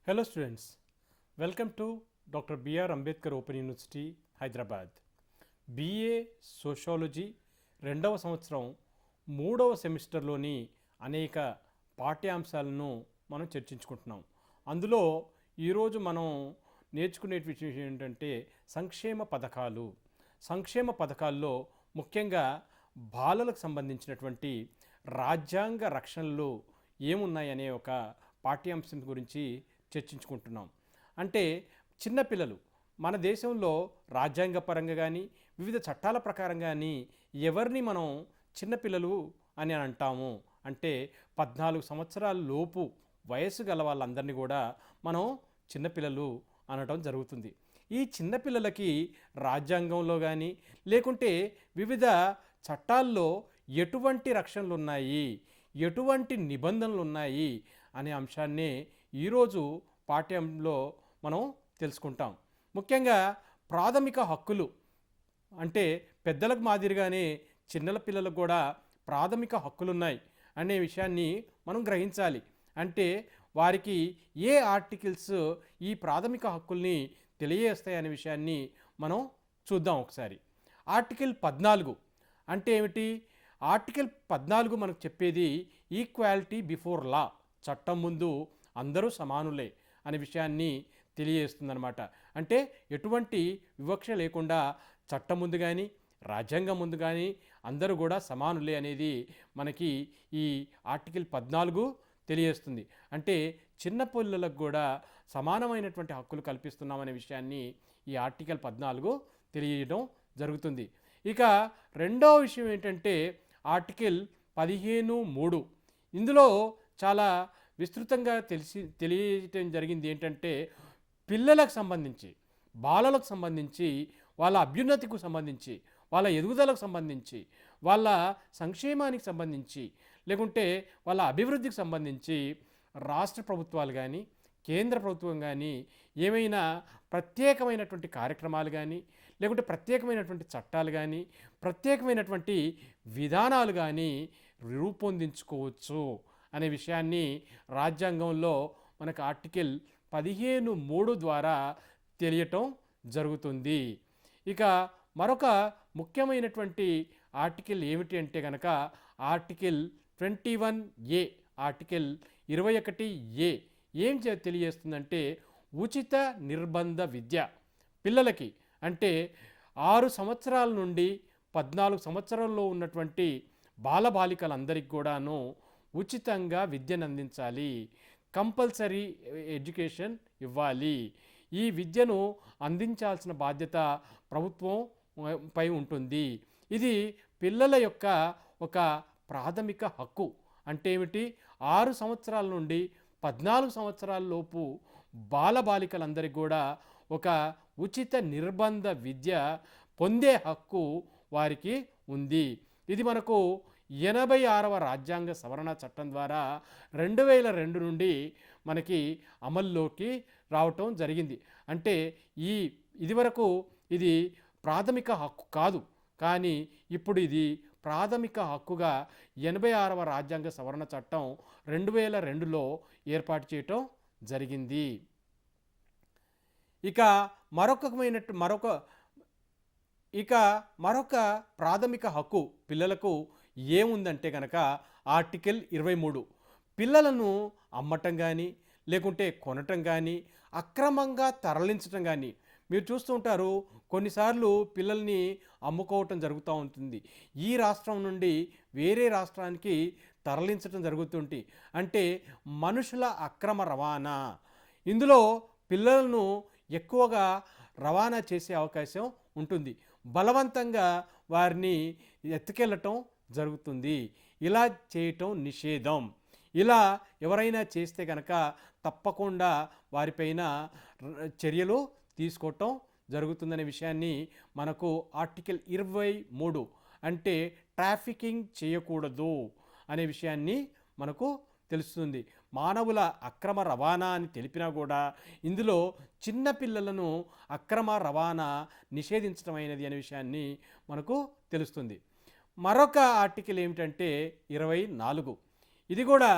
Hello students, welcome to Dr. B.R. Ambedkar Open University, Hyderabad. BA sociology 2వ సంవత్సరం 3వ సెమిస్టర్లోని అనేక పాఠ్యాంశాలను మనం చర్చించుకుంటున్నాం. అందులో ఈరోజు మనం నేర్చుకునే విషయం ఏంటంటే సంక్షేమ పథకాల్లో ముఖ్యంగా బాలలకు సంబంధించినటువంటి రాజ్యాంగ రక్షణలు ఏమున్నాయనే ఒక పాఠ్యాంశం గురించి చర్చించుకుంటున్నాం. అంటే చిన్నపిల్లలు మన దేశంలో రాజ్యాంగపరంగా కానీ వివిధ చట్టాల ప్రకారం కానీ ఎవరిని మనం చిన్నపిల్లలు అని అంటాము అంటే 14 సంవత్సరాల లోపు వయసు గల వాళ్ళందరినీ కూడా మనం చిన్నపిల్లలు అనడం జరుగుతుంది. ఈ చిన్నపిల్లలకి రాజ్యాంగంలో కానీ లేకుంటే వివిధ చట్టాల్లో ఎటువంటి రక్షణలు ఉన్నాయి, ఎటువంటి నిబంధనలు ఉన్నాయి అనే అంశాన్ని ఈరోజు పాఠ్యంలో మనం తెలుసుకుంటాం. ముఖ్యంగా ప్రాథమిక హక్కులు అంటే పెద్దలకు మాదిరిగానే చిన్నల పిల్లలకు కూడా ప్రాథమిక హక్కులు ఉన్నాయి అనే విషయాన్ని మనం గ్రహించాలి. అంటే వారికి ఏ ఆర్టికల్స్ ఈ ప్రాథమిక హక్కుల్ని తెలియజేస్తాయి అనే విషయాన్ని మనం చూద్దాం ఒకసారి. ఆర్టికల్ 14 అంటే ఏమిటి? ఆర్టికల్ 14 మనకు చెప్పేది ఈక్వాలిటీ బిఫోర్ లా, చట్టం ముందు అందరూ సమానులే అనే విషయాన్ని తెలియజేస్తుందన్నమాట. అంటే ఎటువంటి వివక్ష లేకుండా చట్టం ముందు కానీ రాజ్యాంగం ముందు కానీ అందరూ కూడా సమానులే అనేది మనకి ఈ ఆర్టికల్ 14 తెలియజేస్తుంది. అంటే చిన్న పిల్లలకు కూడా సమానమైనటువంటి హక్కులు కల్పిస్తున్నామనే విషయాన్ని ఈ ఆర్టికల్ 14 తెలియజేయడం జరుగుతుంది. ఇక రెండవ విషయం ఏంటంటే ఆర్టికల్ 15(3). ఇందులో చాలా విస్తృతంగా తెలియజేయటం జరిగింది. ఏంటంటే పిల్లలకు సంబంధించి, బాలలకు సంబంధించి, వాళ్ళ అభ్యున్నతికి సంబంధించి, వాళ్ళ ఎదుగుదలకు సంబంధించి, వాళ్ళ సంక్షేమానికి సంబంధించి, లేకుంటే వాళ్ళ అభివృద్ధికి సంబంధించి రాష్ట్ర ప్రభుత్వాలు కానీ కేంద్ర ప్రభుత్వం కానీ ఏమైనా ప్రత్యేకమైనటువంటి కార్యక్రమాలు కానీ లేకుంటే ప్రత్యేకమైనటువంటి చట్టాలు కానీ ప్రత్యేకమైనటువంటి విధానాలు కానీ రూపొందించుకోవచ్చు అనే విషయాన్ని రాజ్యాంగంలో మనకు ఆర్టికల్ 15(3) ద్వారా తెలియటం జరుగుతుంది. ఇక మరొక ముఖ్యమైనటువంటి ఆర్టికల్ ఏమిటి అంటే కనుక ఆర్టికల్ 21A, ఆర్టికల్ 21A ఏం తెలియజేస్తుందంటే ఉచిత నిర్బంధ విద్య పిల్లలకి. అంటే 6 సంవత్సరాల నుండి 14 సంవత్సరాల్లో ఉన్నటువంటి బాలబాలికలందరికీ కూడాను ఉచితంగా విద్యను అందించాలి, కంపల్సరీ ఎడ్యుకేషన్ ఇవ్వాలి. ఈ విద్యను అందించాల్సిన బాధ్యత ప్రభుత్వం పై ఉంటుంది. ఇది పిల్లల యొక్క ఒక ప్రాథమిక హక్కు. అంటే ఏమిటి? 6 సంవత్సరాల నుండి 14 సంవత్సరాల లోపు బాలబాలికలందరికీ కూడా ఒక ఉచిత నిర్బంధ విద్య పొందే హక్కు వారికి ఉంది. ఇది మనకు 86వ రాజ్యాంగ సవరణ చట్టం ద్వారా 2002 నుండి మనకి అమల్లోకి రావటం జరిగింది. అంటే ఇదివరకు ఇది ప్రాథమిక హక్కు కాదు, కానీ ఇప్పుడు ఇది ప్రాథమిక హక్కుగా 86వ రాజ్యాంగ సవరణ చట్టం 2002లో ఏర్పాటు చేయటం జరిగింది. ఇక మరొక ప్రాథమిక హక్కు పిల్లలకు ఏముందంటే కనుక ఆర్టికల్ 23. పిల్లలను అమ్మటం కానీ లేకుంటే కొనటం కానీ అక్రమంగా తరలించటం కానీ మీరు చూస్తూ ఉంటారు. కొన్నిసార్లు పిల్లల్ని అమ్ముకోవటం జరుగుతూ ఉంటుంది. ఈ రాష్ట్రం నుండి వేరే రాష్ట్రానికి తరలించటం జరుగుతుంటే అంటే మనుషుల అక్రమ రవాణా. ఇందులో పిల్లలను ఎక్కువగా రవాణా చేసే అవకాశం ఉంటుంది. బలవంతంగా వారిని ఎత్తుకెళ్ళటం జరుగుతుంది. ఇలా చేయటం నిషేధం. ఇలా ఎవరైనా చేస్తే కనుక తప్పకుండా వారిపైన చర్యలు తీసుకోవటం జరుగుతుందనే విషయాన్ని మనకు ఆర్టికల్ 23 అంటే ట్రాఫికింగ్ చేయకూడదు అనే విషయాన్ని మనకు తెలుస్తుంది. మానవుల అక్రమ రవాణా అని తెలిపినా కూడా ఇందులో చిన్నపిల్లలను అక్రమ రవాణా నిషేధించడమైనది అనే విషయాన్ని మనకు తెలుస్తుంది. మరొక ఆర్టికల్ ఏమిటంటే 24. ఇది కూడా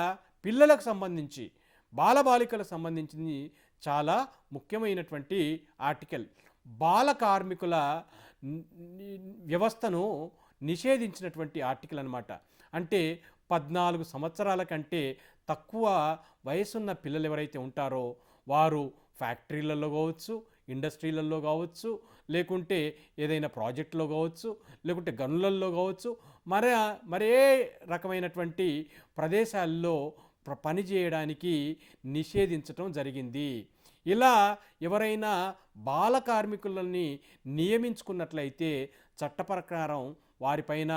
పిల్లలకు సంబంధించి బాలబాలికలకు సంబంధించింది చాలా ముఖ్యమైనటువంటి ఆర్టికల్. బాల కార్మికుల వ్యవస్థను నిషేధించినటువంటి ఆర్టికల్ అన్నమాట. అంటే 14 సంవత్సరాల కంటే తక్కువ వయసున్న పిల్లలు ఎవరైతే ఉంటారో వారు ఫ్యాక్టరీలలో కావచ్చు, ఇండస్ట్రీలలో కావచ్చు, లేకుంటే ఏదైనా ప్రాజెక్టులో కావచ్చు, లేకుంటే గనులలో కావచ్చు, మరే రకమైనటువంటి ప్రదేశాల్లో పని చేయడానికి నిషేధించటం జరిగింది. ఇలా ఎవరైనా బాల కార్మికులని నియమించుకున్నట్లయితే చట్ట ప్రకారం వారిపైన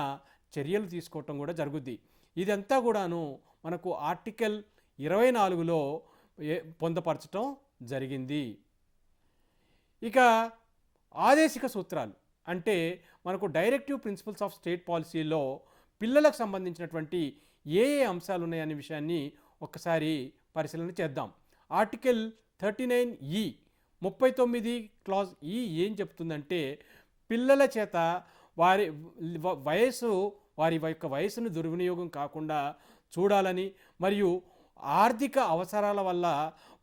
చర్యలు తీసుకోవటం కూడా జరుగుద్ది. ఇదంతా కూడాను మనకు ఆర్టికల్ 24లో పొందపరచటం జరిగింది. ఇక ఆదేశిక సూత్రాలు అంటే మనకు డైరెక్టివ్ ప్రిన్సిపల్స్ ఆఫ్ స్టేట్ పాలసీలో పిల్లలకు సంబంధించినటువంటి ఏ అంశాలు ఉన్నాయనే విషయాన్ని ఒక్కసారి పరిశీలన చేద్దాం. ఆర్టికల్ 39E 39 క్లాజ్ ఈ ఏం చెప్తుందంటే పిల్లల చేత వారి యొక్క వయసును దుర్వినియోగం కాకుండా చూడాలని మరియు ఆర్థిక అవసరాల వల్ల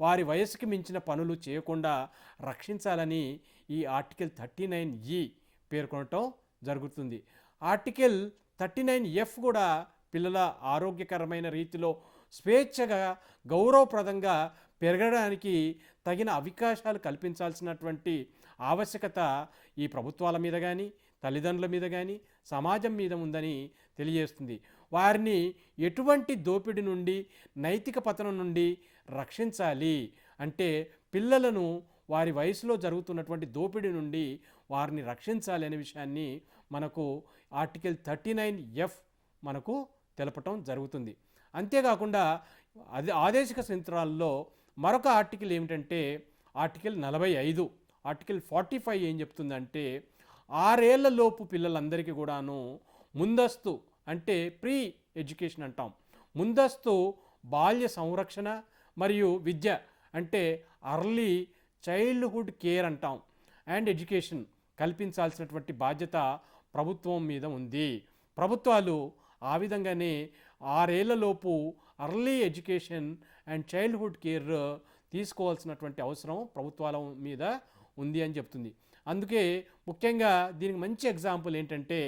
వారి వయసుకి మించిన పనులు చేయకుండా రక్షించాలని ఈ ఆర్టికల్ 39E పేర్కొనటం జరుగుతుంది. ఆర్టికల్ 39F కూడా పిల్లల ఆరోగ్యకరమైన రీతిలో స్వేచ్ఛగా గౌరవప్రదంగా పెరగడానికి తగిన అవకాశాలు కల్పించాల్సినటువంటి ఆవశ్యకత ఈ ప్రభుత్వాల మీద కానీ, తల్లిదండ్రుల మీద కానీ, సమాజం మీద ఉందని తెలియజేస్తుంది. వారిని ఎటువంటి దోపిడీ నుండి, నైతిక పతనం నుండి రక్షించాలి అంటే పిల్లలను వారి వయసులో జరుగుతున్నటువంటి దోపిడీ నుండి వారిని రక్షించాలి అనే విషయాన్ని మనకు ఆర్టికల్ 39F మనకు తెలపటం జరుగుతుంది. అంతేకాకుండా ఆదేశిక సూత్రాల్లో మరొక ఆర్టికల్ ఏమిటంటే ఆర్టికల్ 45. ఆర్టికల్ 45 ఏం చెప్తుందంటే 6 ఏళ్ల లోపు పిల్లలందరికీ కూడాను ముందస్తు అంటే ప్రీ ఎడ్యుకేషన్ అంటాం, ముందస్తు బాల్య సంరక్షణ మరియు విద్య అంటే అర్లీ చైల్డ్హుడ్ కేర్ అంటాం అండ్ ఎడ్యుకేషన్ కల్పించాల్సినటువంటి బాధ్యత ప్రభుత్వం మీద ఉంది. ప్రభుత్వాలు ఆ విధంగానే 6 ఏళ్లలోపు early education and childhood care తీసుకోవాల్సినటువంటి అవసరం ప్రభుత్వాల మీద ఉంది అని చెప్తుంది. అందుకే ముఖ్యంగా దీనికి మంచి ఎగ్జాంపుల్ ఏంటంటే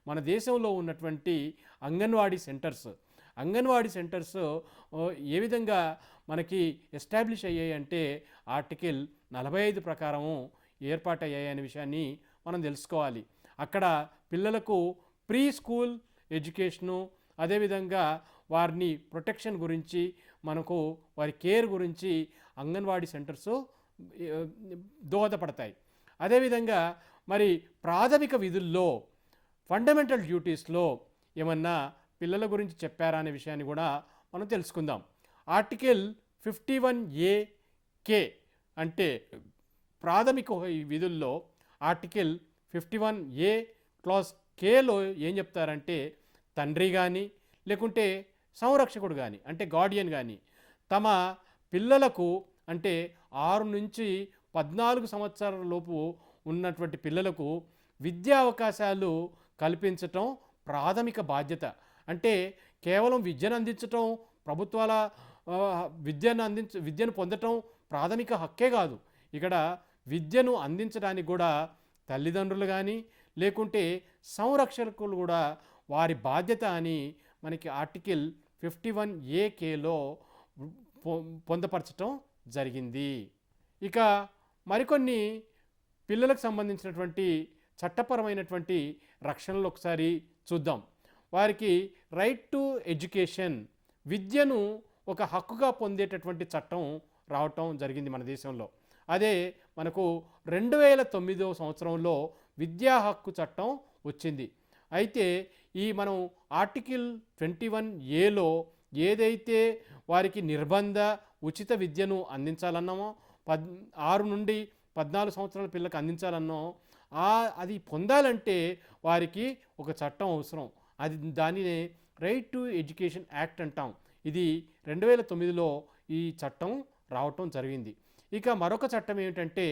మన దేశంలో ఉన్నటువంటి అంగన్వాడీ సెంటర్స్ ఏ విధంగా మనకి ఎస్టాబ్లిష్ అయ్యాయి అంటే ఆర్టికల్ 45 ప్రకారం ఏర్పాటయ్యాయి అనే విషయాన్ని మనం తెలుసుకోవాలి. అక్కడ పిల్లలకు ప్రీ స్కూల్ ఎడ్యుకేషను, అదేవిధంగా వారిని ప్రొటెక్షన్ గురించి, మనకు వారి కేర్ గురించి అంగన్వాడీ సెంటర్స్ దోహదపడతాయి. అదేవిధంగా మరి ప్రాథమిక విధుల్లో ఫండమెంటల్ డ్యూటీస్లో ఏమన్నా పిల్లల గురించి చెప్పారా అనే విషయాన్ని కూడా మనం తెలుసుకుందాం. ఆర్టికల్ 51A అంటే ప్రాథమిక విధుల్లో ఆర్టికల్ 51A క్లాజ్ కేలో ఏం చెప్తారంటే తండ్రి కానీ లేకుంటే సంరక్షకుడు కానీ అంటే గార్డియన్ కానీ తమ పిల్లలకు అంటే 6 నుంచి 14 సంవత్సరాల లోపు ఉన్నటువంటి పిల్లలకు విద్యా అవకాశాలు కల్పించటం ప్రాథమిక బాధ్యత. అంటే కేవలం విద్యను అందించటం, ప్రభుత్వాల విద్యను పొందటం ప్రాథమిక హక్కే కాదు. ఇక్కడ విద్యను అందించడానికి కూడా తల్లిదండ్రులు కానీ లేకుంటే సంరక్షకులు కూడా వారి బాధ్యత అని మనకి ఆర్టికల్ 51AKలో పొందపరచటం జరిగింది. ఇక మరికొన్ని పిల్లలకు సంబంధించినటువంటి చట్టపరమైనటువంటి రక్షణలు ఒకసారి చూద్దాం. వారికి రైట్ టు ఎడ్యుకేషన్, విద్యను ఒక హక్కుగా పొందేటటువంటి చట్టం రావటం జరిగింది మన దేశంలో. అదే మనకు 2009 సంవత్సరంలో విద్యా హక్కు చట్టం వచ్చింది. అయితే ఈ మనం ఆర్టికల్ 21Aలో ఏదైతే వారికి నిర్బంధ ఉచిత విద్యను అందించాలన్నామో 6 నుండి 14 సంవత్సరాల పిల్లలకు అందించాలన్నో అది పొందాలంటే వారికి ఒక చట్టం అవసరం. దానినే రైట్ టు ఎడ్యుకేషన్ యాక్ట్ అంటాం. ఇది 2009లో ఈ చట్టం రావటం జరిగింది. ఇక మరొక చట్టం ఏమిటంటే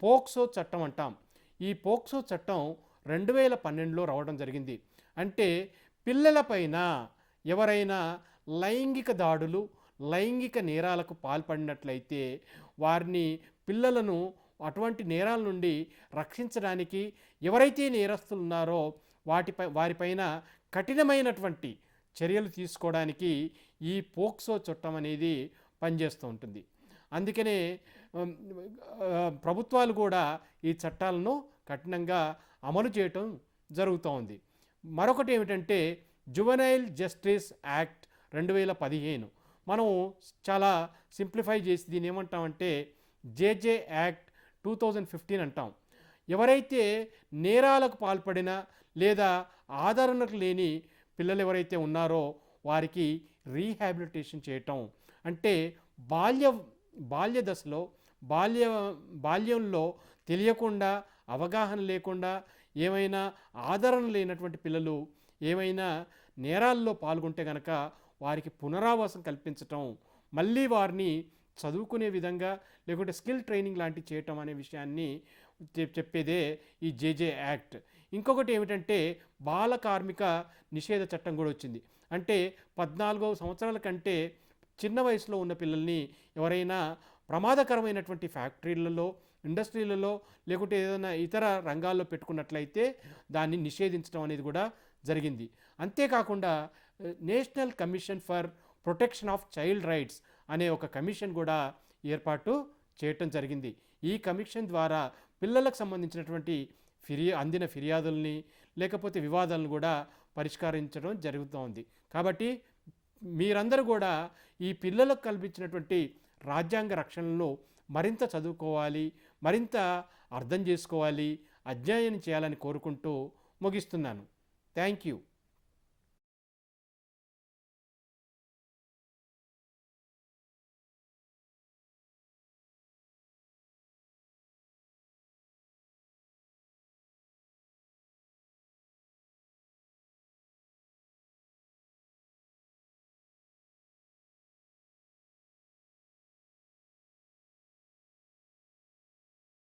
పోక్సో చట్టం అంటాం. ఈ పోక్సో చట్టం 2012లో రావడం జరిగింది. అంటే పిల్లలపైన ఎవరైనా లైంగిక దాడులు లైంగిక నేరాలకు పాల్పడినట్లయితే వారిని పిల్లలను అటువంటి నేరాల నుండి రక్షించడానికి ఎవరైతే నేరస్తులు ఉన్నారో వారిపైన కఠినమైనటువంటి చర్యలు తీసుకోవడానికి ఈ పోక్సో చట్టం అనేది పనిచేస్తూ ఉంటుంది. అందుకనే ప్రభుత్వాలు కూడా ఈ చట్టాలను కఠినంగా అమలు చేయటం జరుగుతూ ఉంది. మరొకటి ఏమిటంటే జువెనైల్ జస్టిస్ యాక్ట్ 2015. మనం చాలా సింప్లిఫై చేసి దీన్ని ఏమంటామంటే జేజే యాక్ట్ 2015 అంటాం. ఎవరైతే నేరాలకు పాల్పడిన లేదా ఆదరణకు లేని పిల్లలు ఎవరైతే ఉన్నారో వారికి రీహాబిలిటేషన్ చేయటం అంటే బాల్య దశలో బాల్యంలో తెలియకుండా అవగాహన లేకుండా ఏమైనా ఆదరణ లేనటువంటి పిల్లలు ఏమైనా నేరాల్లో పాల్గొంటే కనుక వారికి పునరావాసం కల్పించటం, మళ్ళీ వారిని చదువుకునే విధంగా లేకుంటే స్కిల్ ట్రైనింగ్ లాంటివి చేయటం అనే విషయాన్ని చెప్పేదే ఈ జేజే యాక్ట్. ఇంకొకటి ఏమిటంటే బాల కార్మిక నిషేధ చట్టం కూడా వచ్చింది. అంటే 14 సంవత్సరాల కంటే చిన్న వయసులో ఉన్న పిల్లల్ని ఎవరైనా ప్రమాదకరమైనటువంటి ఫ్యాక్టరీలలో, ఇండస్ట్రీలలో లేకుంటే ఏదైనా ఇతర రంగాల్లో పెట్టుకున్నట్లయితే దాన్ని నిషేధించడం అనేది కూడా జరిగింది. అంతేకాకుండా national commission for protection of child rights అనే ఒక కమిషన్ కూడా ఏర్పాటు చేయటం జరిగింది. ఈ కమిషన్ ద్వారా పిల్లలకు సంబంధించినటువంటి అందిన ఫిర్యాదుల్ని లేకపోతే వివాదాలను కూడా పరిష్కరించడం జరుగుతోంది. కాబట్టి మీరందరూ కూడా ఈ పిల్లలకు కల్పించినటువంటి రాజ్యాంగ రక్షణలో మరింత చదువుకోవాలి, మరింత అర్థం చేసుకోవాలి, అధ్యయనం చేయాలని కోరుకుంటూ ముగిస్తున్నాను. Thank you.